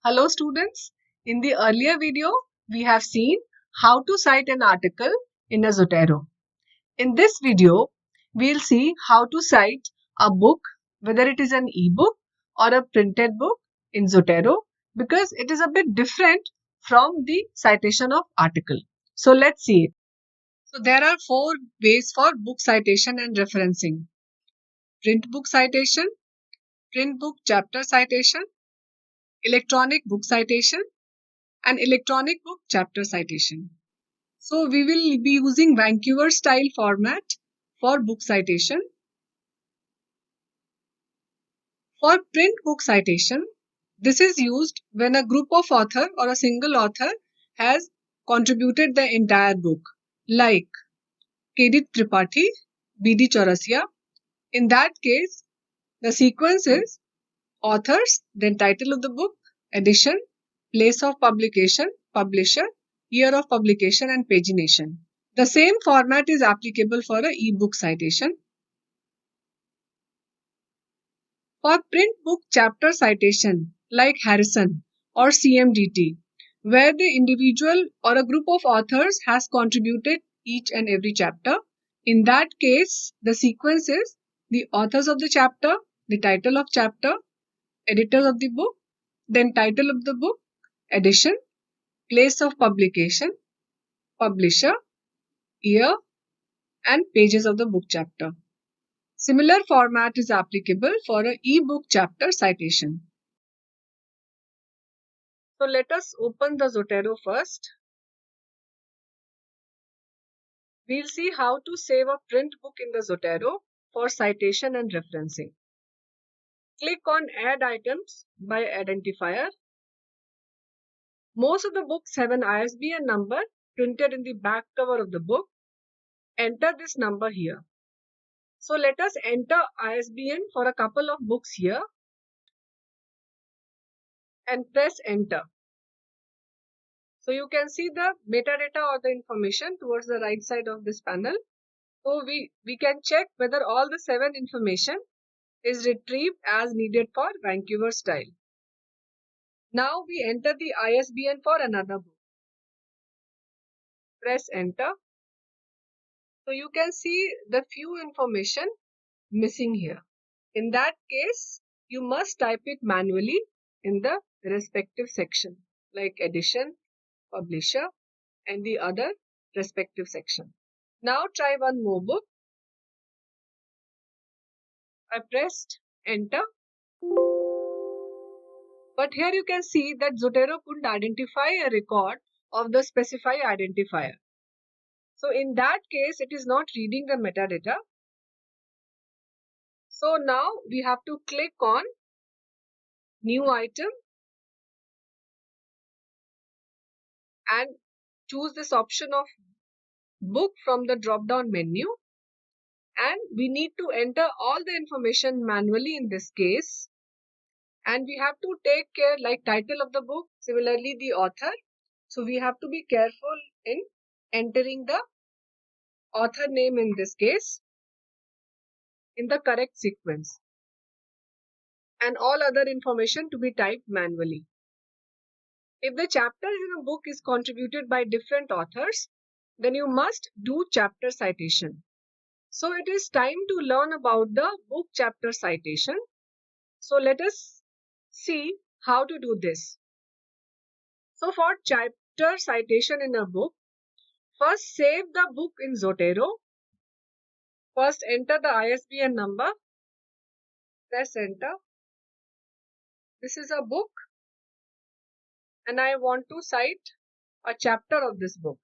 Hello students, in the earlier video, we have seen how to cite an article in a Zotero. In this video, we'll see how to cite a book, whether it is an ebook or a printed book in Zotero, because it is a bit different from the citation of article. So let's see it. So there are 4 ways for book citation and referencing. Print book citation, print book chapter citation, electronic book citation, and electronic book chapter citation. So we will be using Vancouver style format for book citation. For print book citation, this is used when a group of author or a single author has contributed the entire book, like Kedit Tripathi, B.D. Chaurasia. In that case, the sequence is authors, then title of the book, edition, place of publication, publisher, year of publication, and pagination. The same format is applicable for an e-book citation. For print book chapter citation, like Harrison or CMDT, where the individual or a group of authors has contributed each and every chapter, in that case, the sequence is the authors of the chapter, the title of chapter, editor of the book, then title of the book, edition, place of publication, publisher, year, and pages of the book chapter. Similar format is applicable for an e-book chapter citation. So let us open the Zotero first. We'll see how to save a print book in the Zotero for citation and referencing. Click on Add Items by Identifier. Most of the books have an ISBN number printed in the back cover of the book. Enter this number here. So let us enter ISBN for a couple of books here and press enter. So you can see the metadata or the information towards the right side of this panel. So we can check whether all the 7 information is retrieved as needed for Vancouver style. Now we enter the ISBN for another book. Press enter. So you can see the few information missing here. In that case, you must type it manually in the respective section, like edition, publisher, and the other respective section. Now try one more book. I pressed enter. But here you can see that Zotero couldn't identify a record of the specified identifier. So in that case, it is not reading the metadata. So now we have to click on New Item and choose this option of Book from the drop-down menu. And we need to enter all the information manually in this case. And we have to take care, like title of the book, similarly the author. So we have to be careful in entering the author name in this case in the correct sequence, and all other information to be typed manually. If the chapter in a book is contributed by different authors, then you must do chapter citation. So it is time to learn about the book chapter citation. So let us see how to do this. So for chapter citation in a book, first save the book in Zotero. First enter the ISBN number. Press enter. This is a book and I want to cite a chapter of this book.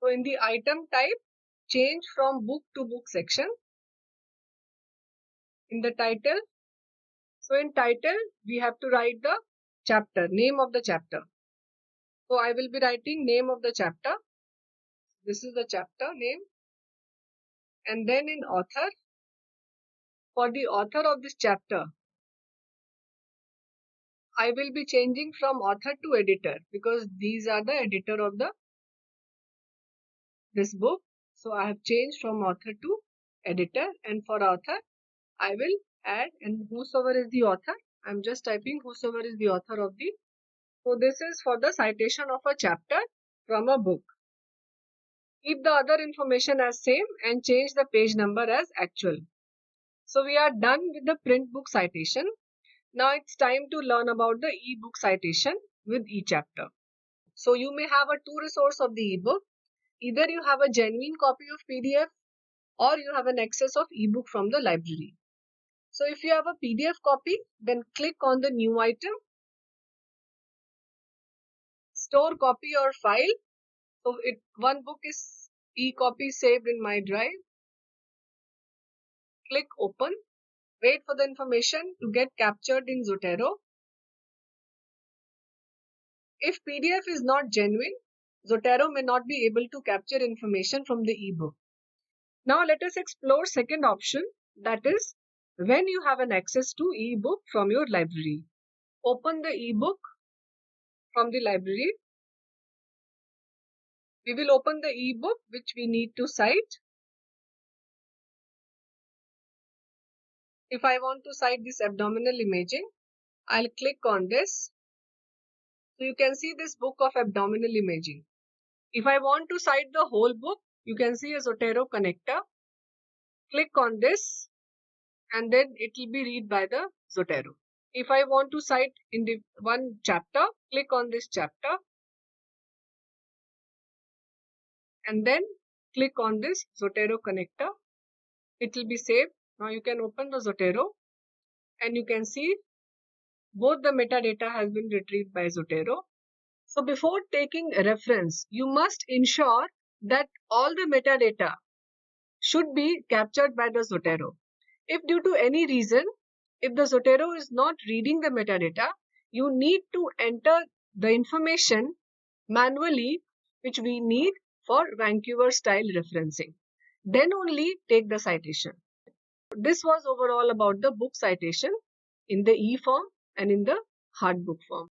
So in the item type, change from book to book section. In the title, so in title, we have to write the chapter, name of the chapter. So I will be writing name of the chapter. This is the chapter name. And then in author, for the author of this chapter, I will be changing from author to editor because these are the editor of this book. So I have changed from author to editor, and for author, I will add, and whosoever is the author, I'm just typing whosoever is the author of the. So this is for the citation of a chapter from a book. Keep the other information as same and change the page number as actual. So we are done with the print book citation. Now it's time to learn about the e-book citation with e-chapter. So you may have a two resource of the e-book. Either you have a genuine copy of PDF or you have an access of e-book from the library. So if you have a PDF copy, then click on the new item, store copy or file. So one book is e-copy saved in my drive. Click open. Wait for the information to get captured in Zotero. If PDF is not genuine, Zotero may not be able to capture information from the ebook. Now let us explore second option, that is when you have an access to ebook from your library. Open the ebook from the library. We will open the ebook which we need to cite. If I want to cite this abdominal imaging, I'll click on this. So you can see this book of abdominal imaging. If I want to cite the whole book, you can see a Zotero connector. Click on this and then it will be read by the Zotero. If I want to cite in the one chapter, click on this chapter and then click on this Zotero connector. It will be saved. Now you can open the Zotero and you can see both the metadata has been retrieved by Zotero. So before taking a reference, you must ensure that all the metadata should be captured by the Zotero. If due to any reason, if the Zotero is not reading the metadata, you need to enter the information manually which we need for Vancouver style referencing. Then only take the citation. This was overall about the book citation in the e-form and in the hard book form.